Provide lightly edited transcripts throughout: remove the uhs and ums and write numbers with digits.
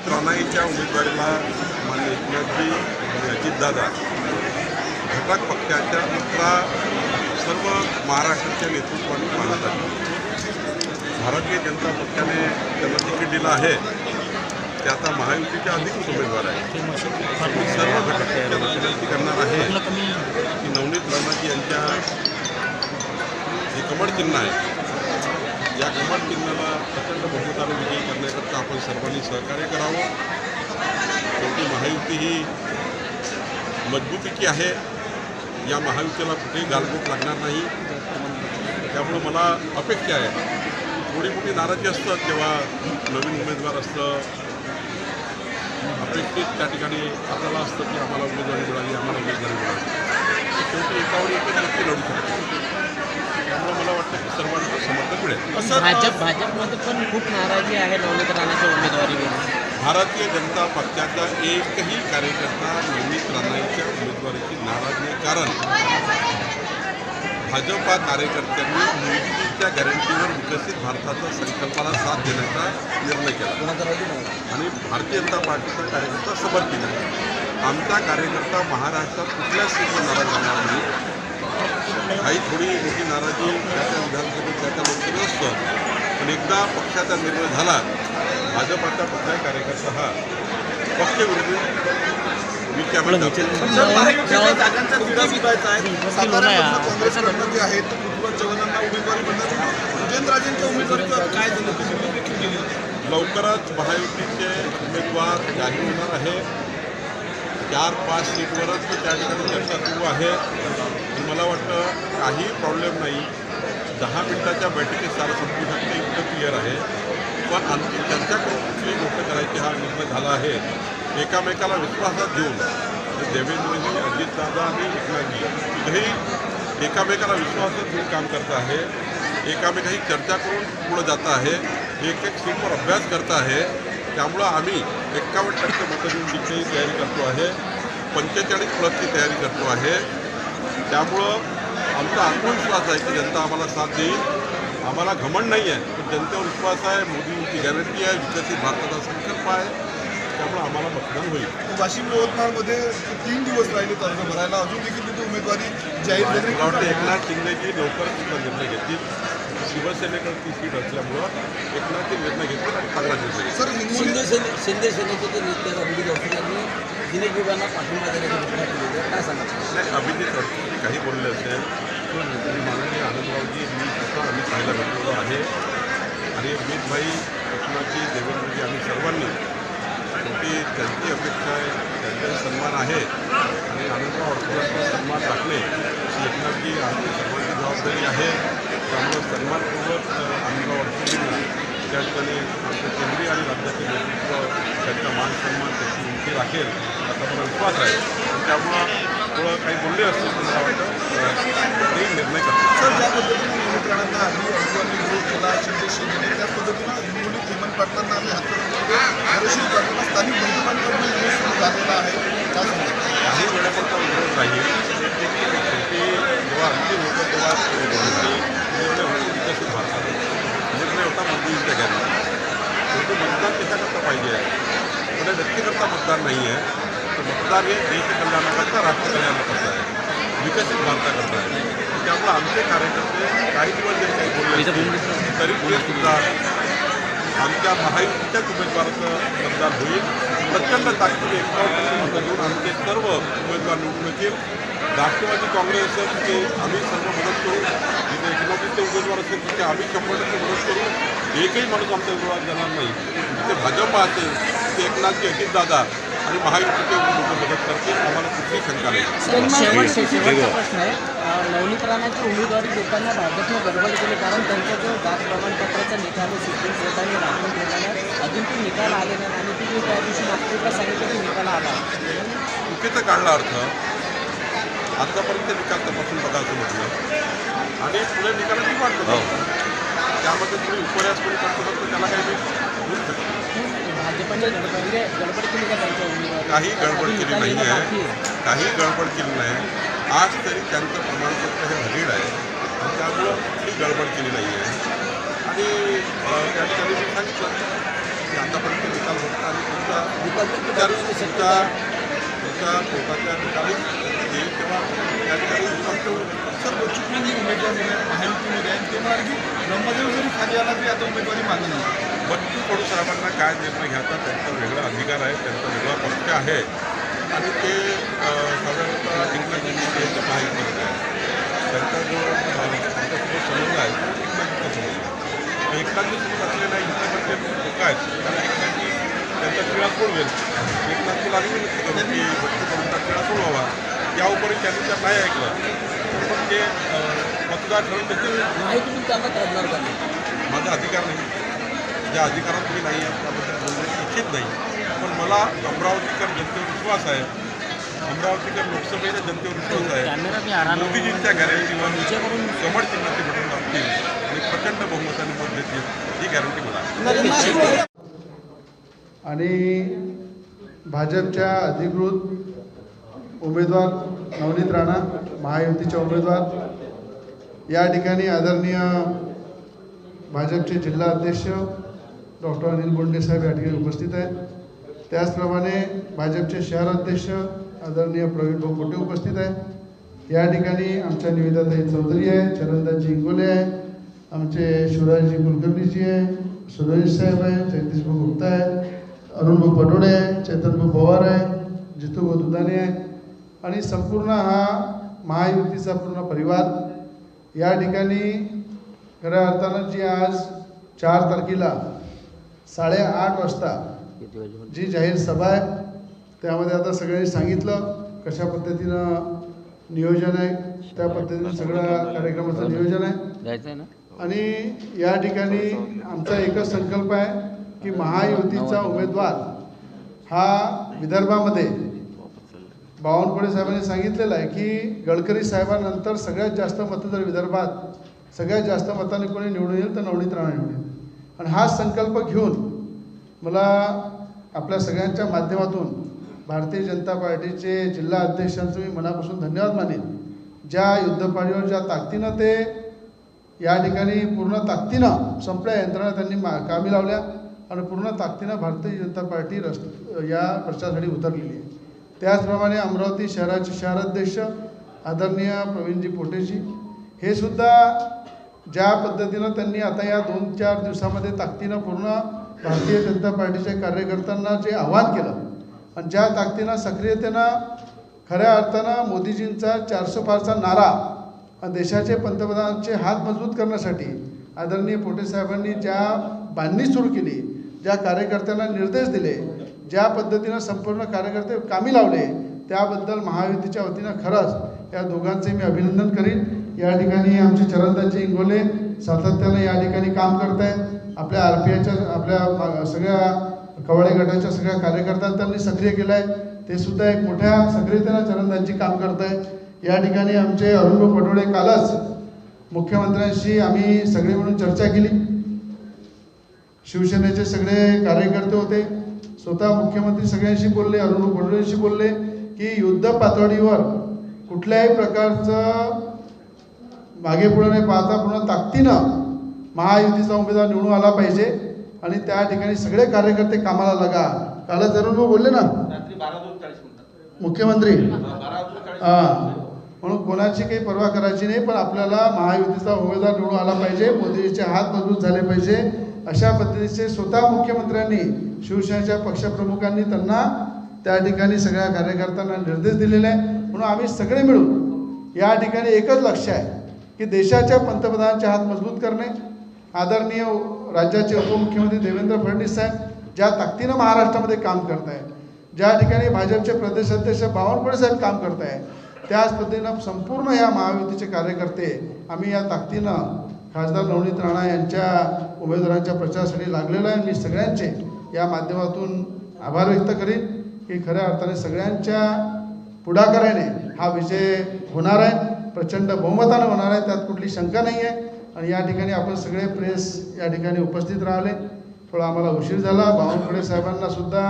राणाईच्या उमेदवारीला माननीय एकनाथजी आणि अजितदादा घटक पक्षाच्या 11 सर्व महाराष्ट्राच्या नेतृत्वाने पाहत आहेत. भारतीय जनता पक्षाने त्यांना तिकीट दिलं आहे. ते आता महायुतीचे अधिकृत उमेदवार आहेत. सर्व घटक पक्षाला विनंती करणार आहे की नवनीत राणाजी यांच्या जे कमळ चिन्ह आहे, या कमळ चिन्हाला प्रचंड बहुमताने विजयी करण्याकरता आपण सर्वांनी सहकार्य करावं. शेवटी महायुती ही मजबूतीची आहे. या महायुतीला कुठेही गालबोट लागणार नाही. त्यामुळं मला अपेक्षा आहे, थोडी मोठी नाराजी असतं जेव्हा नवीन उमेदवार असतं. अपेक्षित त्या ठिकाणी आपल्याला असतं की आम्हाला उमेदवारी मिळाली, आम्हाला उमेदवारी मिळाली. शेवटी एकावर एक व्यक्ती लढू शकते. त्यामुळे मला वाटतं की सर्वांचं समर्थन मिळेल. भाजपमध्ये पण खूप नाराजी आहे नवनीत राणाच्या उमेदवारीवर. भारतीय जनता पक्षाचा एकही कार्यकर्ता नवनीत राणाईच्या उमेदवारीची नाराज नाही. कारण भाजपा कार्यकर्त्यांनी मोदींच्या गॅरंटीवर विकसित भारताच्या संकल्पाला साथ देण्याचा निर्णय केला आणि भारतीय जनता पार्टीचा कार्यकर्ता समर्थित आहे. आमचा कार्यकर्ता महाराष्ट्रात कुठल्याच सीटवर नाराज राहणार नाही. काही थोडी मोठी नाराजी त्याच्या विधानसभेत त्याच्या लोकसभेत असतं, पण एकदा पक्षाचा निर्णय झाला, भाजपाचा कुठलाही कार्यकर्ता हा पक्षविरोधी लवकरच महायुतीचे उमेदवार जाहीर होणार आहे. 4-5 सीटवरच त्या ठिकाणी चर्चा सुरू आहे. मला वाटतं काही प्रॉब्लेम नाही. 10 मिनिटाच्या बैठकीत सारं संपू शकते, इतकं क्लिअर आहे. पण आणखी चर्चा करून कुठली गोष्ट करायची हा निर्णय झाला आहे. एकामेकाला विश्वासात घेऊन देवेंद्रजी, अजितदादा आणि एकनाथजी तिघेही एकामेकाला विश्वासात घेऊन काम करत आहे. एकामेकाही चर्चा करून पुढं जात आहे. एक सीटवर अभ्यास करत आहे. त्यामुळं आम्ही 51% मतं देऊन जिंकण्याची तयारी करतो आहे. 45+ची तयारी करतो आहे. त्यामुळं आमचा आत्मविश्वास आहे की जनता आम्हाला साथ देईल. आम्हाला घमंड नाही आहे, पण जनतेवर विश्वास आहे. मोदींची गॅरंटी आहे, विकसित भारताचा संकल्प आहे. त्यामुळे आम्हाला मतदान होईल. वाशिम यवतमाळमध्ये 3 दिवस राहिले अर्ज भरायला, अजून देखील तिथे उमेदवारी जाहीर झाली. मला वाटतं एकनाथ शिंदेजी लवकरच तिथला निर्णय घेतील. शिवसेनेकडे ती सीट असल्यामुळं एकनाथजी निर्णय घेतील आणि चांगला निर्णय घेतील. सर, शिंदे सेनेचे ते नेते अभिजित अडसूळ यांनी दिनेश बुबांना पाठिंबा देण्याची घोषणा केली आहे. काय सांगा? नाही, अभिजित अडसूळ काही बोलले असेल आणि माननीय आनंदरावजी मी स्वतः आम्ही पाहायला भेटलेलो आहे. आणि अमितभाई, एकनाथजी, देवेंद्रजी आम्ही सर्वांनी शेवटी त्यांची अपेक्षा आहे, त्यांचाही सन्मान आहे. आणि आनंदराव अडसूळांचा सन्मान राखणे ही एकनाथजी आमची सर्वांची जबाबदारी आहे. त्यामुळं सन्मानपूर्वक आनंदराव अडसूळांनी त्या ठिकाणी आमचं केंद्रीय आणि राज्याचे नेतृत्व त्यांचा मान सन्मान त्याची उंची राखेल असा मला विश्वास आहे. त्यामुळं थोडं काही बोलले असतील तर मला वाटतं ते निर्णय करतात. सर, ज्या पद्धतीने नवनीत राणांना आधी अर्जांनी विरोध केला शिंदे सेनेने, त्याच पद्धतीनं हिंगोलीत हेमंत पाटलांना आम्ही हातकणंगलेमध्ये हरशील पाटलांना स्थानिक भाजपांकडून विरोध सुरू झालेला आहे. काही वेळापरता विरोध राहील. शेवटी जेव्हा अंतिम होतं तेव्हा निर्णय होतो विकसित भारताचा निर्णय होता मोदींच्या गॅरंटी. शेवटी मतदान त्याच्याकरता पाहिजे आहे. पुढे व्यक्तिकरता मतदान नाही आहे. तर मतदान हे देश कल्याणाकरता, राष्ट्र कल्याणाकरता आहे, विकसित भारताकरता आहे. त्यामुळे आमचे कार्यकर्ते काही दिवस जरी काही बोलले तरी पुढे सुद्धा आमच्या महायुतीच्याच उमेदवाराचं मतदान होईल. प्रचंड ताकदीने 51% मतं घेऊन आमचे सर्व उमेदवार निवडून येतील. राष्ट्रवादी काँग्रेस असेल तिथे आम्ही सर्व मदत करू. जिथे एकनाथजीचे उमेदवार असेल तिथे आम्ही 100% मदत करू. एकही माणूस आमच्या विरोधात जाणार नाही. जिथे भाजप असेल तिथे एकनाथजी, अजितदादा आणि महायुतीचे लोक मदत करतील. आम्हाला कुठलीही शंका नाही. शेवटचा प्रश्न आहे, नवनीत राणाची उमेदवारी देताना भाजपने गडबड केली, कारण त्यांचा जो जात प्रमाणपत्राचा निकाल सुप्रीम कोर्टाने राखून ठेवल्याने अजून ती निकाल आले नाही आणि ती त्या दिवशी नागपूरला सांगितलं की निकाल आला. चुकीचं काढला अर्थ. आतापर्यंत निकाल तपासून बघा असं म्हटलं आणि पुढे निकालाची वाट बघावं. त्यामध्ये तुम्ही उपऱ्यास कोणी करतो तर त्याला काही होऊ शकतं. भाजपने गडबड केली का त्यांच्या उमेदवार? काही गडबड केली नाही आहे. काही गडबड केली नाही. आज तरी त्यांचं प्रमाणपत्र हे व्हॅलिड आहे आणि त्यामुळं कुठली गडबड केली नाही आहे. आणि त्या ठिकाणी मी सांगितलं की आतापर्यंत निकाल बघता आणि तुमच्या कोर्टाच्या निकाली येईल तेव्हा त्या ठिकाणी स्पष्ट होईल. सर बच्चूंनी उमेदवार महायुतीमध्ये आणि ते म्हणाले की ब्रह्मदेव जरी खाली आला तरी आता उमेदवारी मागणी नाही. बच्चू कडू साहेबांना काय निर्णय घ्यायचा त्यांचा वेगळा अधिकार आहे, त्यांचा वेगळा पक्ष आहे आणि ते साधारणतः एकनाथजींच्या महायुतीमध्ये आहे. त्यांचा जो आमच्यासोबत संबंध आहे तो एकनाथजीचा संबंध आहे. एकनाथजीसोबत असलेल्या युतीमधले लोक आहेत त्याला एकनाथजी त्यांचा क्रीडा सोडवेल. एकनाथजीला आम्ही विनंती करू की बच्चू कडूंचा क्रीडा सोडवावा. या उपरी त्यांनी जर नाही ऐकलं तर मग ते मतदार ठरवून त्याचे माहिती त्यांना करणार का नाही? माझा अधिकार नाही, ज्या अधिकारात मी नाही आहे त्याबद्दल बोलण्याची इच्छित नाही. पण मला अमरावतीकर जनतेवर विश्वास आहे, अमरावतीकर लोकसभेच्या जनतेवर विश्वास आहे. मोदीजींच्या गॅरंटीवर कमळ चिन्हाचे बटन दाबतील आणि प्रचंड बहुमताने मत देतील ही गॅरंटी मला आहे. आणि भाजपच्या अधिकृत उमेदवार नवनीत राणा महायुतीचे उमेदवार या ठिकाणी आदरणीय भाजपचे जिल्हा अध्यक्ष डॉक्टर अनिल बोंडे साहेब या ठिकाणी उपस्थित आहेत. त्याचप्रमाणे भाजपचे शहर अध्यक्ष आदरणीय प्रवीण भाऊ कोटे उपस्थित आहेत. या ठिकाणी आमच्या निवेदाताई चौधरी आहे, चरणदासजी इंगोले आहे, आमचे शिवराजजी कुलकर्णीजी आहे, सुरेश साहेब आहे, जगदीशभाऊ गुप्ता आहे, अरुणभाऊ पटोडे आहे, चेतनभाऊ पवार आहे, जितूभाऊ दुधाने आहे आणि संपूर्ण हा महायुतीचा पूर्ण परिवार या ठिकाणी खऱ्या अर्थानं जी आज 4 तारखेला 8:30 वाजता जी जाहीर सभा आहे त्यामध्ये आता सगळ्यांनी सांगितलं कशा पद्धतीनं नियोजन आहे, त्या पद्धतीनं सगळं कार्यक्रमाचं नियोजन आहे. आणि या ठिकाणी आमचा एकच संकल्प आहे की महायुतीचा उमेदवार हा विदर्भामध्ये बावनकुळे साहेबांनी सांगितलेलं आहे की गडकरी साहेबांनंतर सगळ्यात जास्त मतं जर विदर्भात सगळ्यात जास्त मताने कोणी निवडून येईल तर नवनीत राणा निवडून येईल. आणि हा संकल्प घेऊन मला आपल्या सगळ्यांच्या माध्यमातून भारतीय जनता पार्टीचे जिल्हा अध्यक्षांचं मी मनापासून धन्यवाद मानेन. ज्या युद्धपाळीवर ज्या ताकदीनं ते या ठिकाणी पूर्ण ताकदीनं संपल्या यंत्रणा त्यांनी कामी लावल्या आणि पूर्ण ताकदीनं भारतीय जनता पार्टी या प्रचारासाठी उतरलेली आहे. त्याचप्रमाणे अमरावती शहराचे शहराध्यक्ष आदरणीय प्रवीणजी पोटेजी हे सुद्धा ज्या पद्धतीनं त्यांनी आता या 2-4 दिवसामध्ये ताकदीनं पूर्ण भारतीय जनता पार्टीच्या कार्यकर्त्यांना जे आवाहन केलं आणि ज्या ताकदीनं सक्रियतेनं खऱ्या अर्थानं मोदीजींचा 400 पारचा नारा आणि देशाचे पंतप्रधानांचे हात मजबूत करण्यासाठी आदरणीय पोटे साहेबांनी ज्या बांधणी सुरू केली, ज्या कार्यकर्त्यांना निर्देश दिले, ज्या पद्धतीनं संपूर्ण कार्यकर्ते कामी लावले त्याबद्दल महायुतीच्या वतीनं खरंच या दोघांचे मी अभिनंदन करीन. या ठिकाणी आमचे चरणदासजी इंगोले सातत्यानं या ठिकाणी काम करत आहेत. आपल्या RPIच्या आपल्या सगळ्या कवाळे गटाच्या सगळ्या कार्यकर्त्यांना त्यांनी सक्रिय केलं आहे, ते सुद्धा एक मोठ्या सक्रियतेनं चरणदासजी काम करत आहेत. या ठिकाणी आमचे अरुणभाऊ पटोडे कालच मुख्यमंत्र्यांशी आम्ही सगळे मिळून चर्चा केली. शिवसेनेचे सगळे कार्यकर्ते होते, स्वतः मुख्यमंत्री सगळ्यांशी बोलले, अरुणभाऊ पटोलेंशी बोलले की युद्ध पातळीवर कुठल्याही प्रकारचं मागे पुढे न पाहता पूर्ण ताकदीनं महायुतीचा उमेदवार निवडून आला पाहिजे आणि त्या ठिकाणी सगळे कार्यकर्ते कामाला लागा. कालच अरुणभाऊ बोलले ना मुख्यमंत्री, म्हणून कोणाची काही पर्वा करायची नाही, पण आपल्याला महायुतीचा उमेदवार निवडून आला पाहिजे, मोदींचे हात मजबूत झाले पाहिजे अशा पद्धतीचे स्वतः मुख्यमंत्र्यांनी शिवसेनेच्या पक्षप्रमुखांनी त्यांना त्या ठिकाणी सगळ्या कार्यकर्त्यांना निर्देश दिलेले आहे. म्हणून आम्ही सगळे मिळून या ठिकाणी एकच लक्ष आहे की देशाच्या पंतप्रधानांचे हात मजबूत करणे. आदरणीय राज्याचे उपमुख्यमंत्री देवेंद्र फडणवीस साहेब ज्या ताकदीनं महाराष्ट्रामध्ये काम करत आहेत, ज्या ठिकाणी भाजपचे प्रदेशाध्यक्ष बावनकुळे साहेब काम करत आहेत, त्याच पद्धतीनं संपूर्ण या महायुतीचे कार्यकर्ते आम्ही या ताकदीनं खासदार नवनीत राणा यांच्या उमेदवारांच्या प्रचारासाठी लागलेलो आहे. मी सगळ्यांचे या माध्यमातून आभार व्यक्त करीन की खऱ्या अर्थाने सगळ्यांच्या पुढाकाराने हा विजय होणार आहे, प्रचंड बहुमतानं होणार आहे, त्यात कुठली शंका नाही आहे. आणि या ठिकाणी आपण सगळे प्रेस या ठिकाणी उपस्थित राहिले. थोडा आम्हाला उशीर झाला. बावनकुळे साहेबांना सुद्धा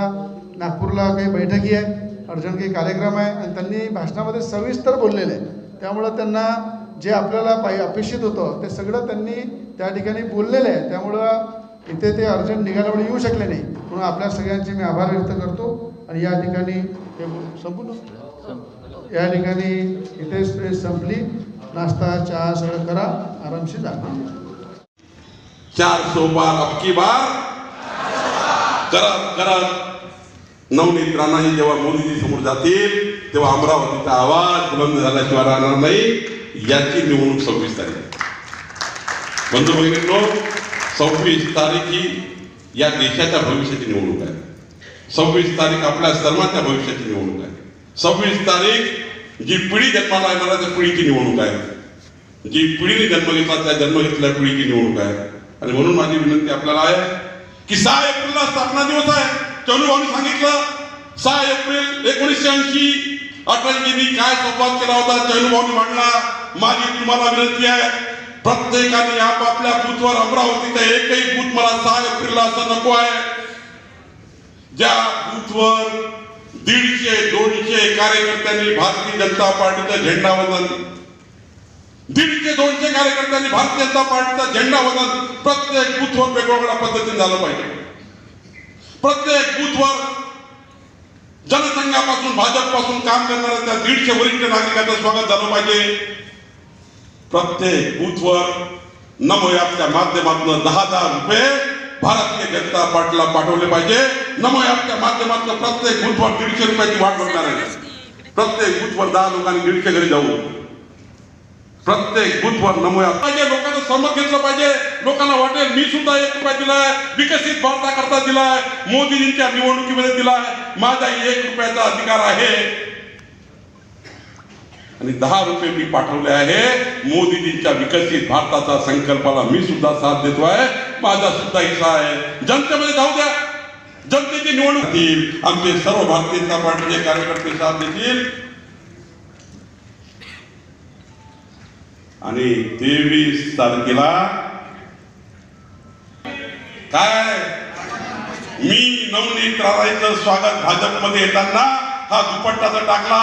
नागपूरला काही बैठकी आहे, अर्जंट काही कार्यक्रम आहे आणि त्यांनी भाषणामध्ये सविस्तर बोललेले आहे. त्यामुळं त्यांना जे आपल्याला अपेक्षित होतं ते सगळं त्यांनी त्या ठिकाणी बोललेलं आहे. त्यामुळं इथे ते अर्जंट निघाल्यामुळे येऊ शकले नाही, म्हणून आपल्या सगळ्यांचे मी आभार व्यक्त करतो. आणि या ठिकाणी हे संपूर्ण या ठिकाणी इथे स्पेस संपली. नाश्ता चहा सगळं करा, आरामशीर जा. 400 बार अबकी बार करत करत नवनीत राणाही जेव्हा मोदीजी समोर जातील तेव्हा अमरावतीचा आवाज बुलंद झाल्याशिवाय राहणार नाही. याची निवडणूक 26 तारीख. बंधू भगिनींनो, 26 तारीख ही या देशाच्या भविष्याची निवडणूक आहे. 26 तारीख आपल्या सर्वांच्या भविष्याची निवडणूक आहे. 26 तारीख जी पिढी जन्माला येणाऱ्या त्या पिढीची निवडणूक आहे. जी पिढीने जन्म घेतला त्या जन्म घेतलेल्या पिढीची निवडणूक आहे. आणि म्हणून माझी विनंती आपल्याला आहे की 6 एप्रिलला स्थापना दिवस आहे. चंदूभाऊंनी सांगितलं 6 एप्रिल 1980 अटलजींनी काय संवाद केला होता चंदूभाऊंनी मांडला. माझी तुम्हाला विनंती आहे, प्रत्येकाने आपापल्या बूथवर अमरावतीचा एकही बूथ मला 6 एप्रिलला असं नको आहे. ज्या बूथवर 150-200 कार्यकर्त्यांनी भारतीय जनता पार्टीचा झेंडा वंदन 150-200 कार्यकर्त्यांनी भारतीय जनता पार्टीचा झेंडा वंदन प्रत्येक बूथवर वेगवेगळ्या पद्धतीने झालं पाहिजे. प्रत्येक बूथवर जनसंघापासून भाजपपासून काम करणाऱ्या त्या 150 वरिष्ठ नागरिकांचं स्वागत झालं पाहिजे. प्रत्येक बूथवर नमो ॲपच्या माध्यमातून 10,000 रुपये भारतीय जनता पार्टीला पाठवले पाहिजे. नमो ॲपच्या माध्यमातून प्रत्येक बूथवर 150 रुपयाची वाट बघणार आहे. प्रत्येक बूथवर 10 लोकांनी 150 घरी जाऊ. प्रत्येक बूथवर नमो ॲप पाहिजे. लोकांचं सहमत घेतलं पाहिजे. लोकांना वाटेल मी सुद्धा 1 रुपया दिलाय, विकसित भारताकरता दिलाय, मोदीजींच्या निवडणुकीमध्ये दिलाय, माझाही 1 रुपयाचा अधिकार आहे. आणि 10 रुपये मी पाठवले आहे. मोदीजींच्या विकसित भारताचा संकल्पाला मी सुद्धा साथ देतोय. माझा सुद्धा हिस्सा आहे. जनतेमध्ये जाऊ द्या. जनतेची निवडणूक होईल. आमचे सर्व भारतीय जनता पार्टीचे कार्यकर्ते साथ देतील. आणि 23 तारखेला काय मी नवनीत राणाचं स्वागत भाजपमध्ये येताना हा दुपट्टा तर टाकला,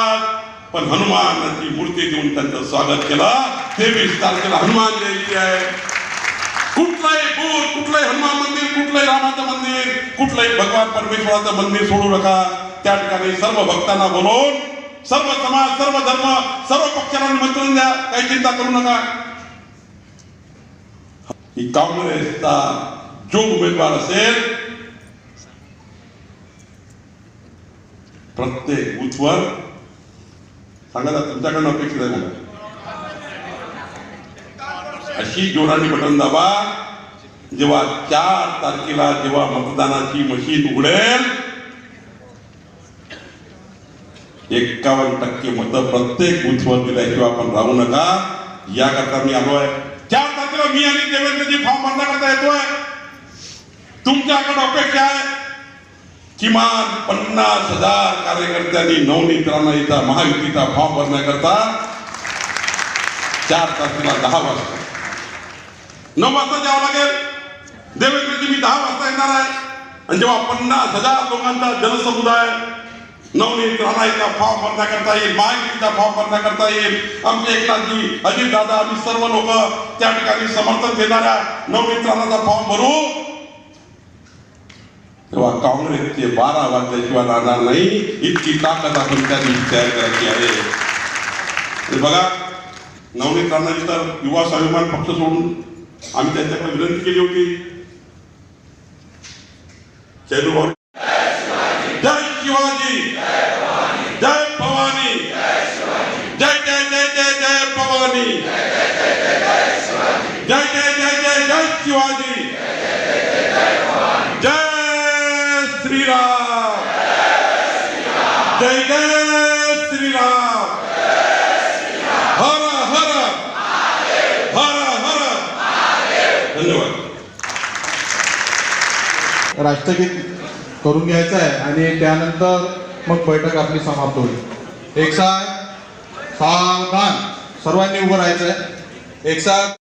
पण हनुमानाची मूर्ती देऊन त्यांचं स्वागत केलं. 23 तारखेला हनुमान जयंती आहे. कुठलाही बूथ, कुठलंही हनुमान मंदिर, कुठलंही रामाचं मंदिर, कुठलंही भगवान परमेश्वराचं मंदिर सोडू नका. त्या ठिकाणी सर्व भक्तांना बोलवून सर्व समाज, सर्व धर्म, सर्व पक्षांना निमंत्रण द्या. काही चिंता करू नका. ही काँग्रेसचा जो उमेदवार असेल प्रत्येक बूथवर सांगा तुमच्याकडनं अपेक्षित आहे मला अशी जोराने बटन दाबा. जेव्हा 4 तारखेला जेव्हा मतदानाची मशीन उघडेल 51% मतं प्रत्येक बूथवर दिल्याशिवाय आपण राहू नका. याकरता मी आलोय. 4 तारखेला मी आणि देवेंद्रजी फॉर्म भरण्याकरता येतोय. तुमच्याकडे अपेक्षा आहे किमान 50,000 कार्यकर्त्यांनी नवनीत राणाचा महायुतीचा फॉर्म भरण्याकरता 4 तारखेला 10 वाजता 9 वाजता जावं लागेल. देवेंद्रजी मी 10 वाजता येणार आहे. आणि जेव्हा 50,000 लोकांचा जनसमुदाय नवनीत राणाचा फॉर्म भरण्याकरता येईल, महायुतीचा फॉर्म भरण्याकरता येईल, आमचे एकनाथजी, अजितदादा, आम्ही सर्व लोक त्या ठिकाणी समर्थन देणाऱ्या नवनीत राणाचा फॉर्म भरू. तेव्हा काँग्रेसचे 12 वाजल्याशिवाय राहणार नाही. इतकी ताकद आपण त्या दिवशी तयार करायची आहे. बघा नवनीत राणाजी तर युवा स्वाभिमान पक्ष सोडून आम्ही त्यांच्याकडे विनंती केली होती. चैनूभाऊ जय शिवाजी, जय भवानी, जय जय जय जय जय भवानी, जय जय जय जय जय शिवाजी, जय श्रीराम, जय जय श्रीराम, हर हर हर हर. धन्यवाद. राष्ट्रगीत करून घ्यायचं आहे आणि त्यानंतर मग बैठक आपली समाप्त होईल. एक साथ सावधान सर्वांनी उभं राहायचं आहे. एक साथ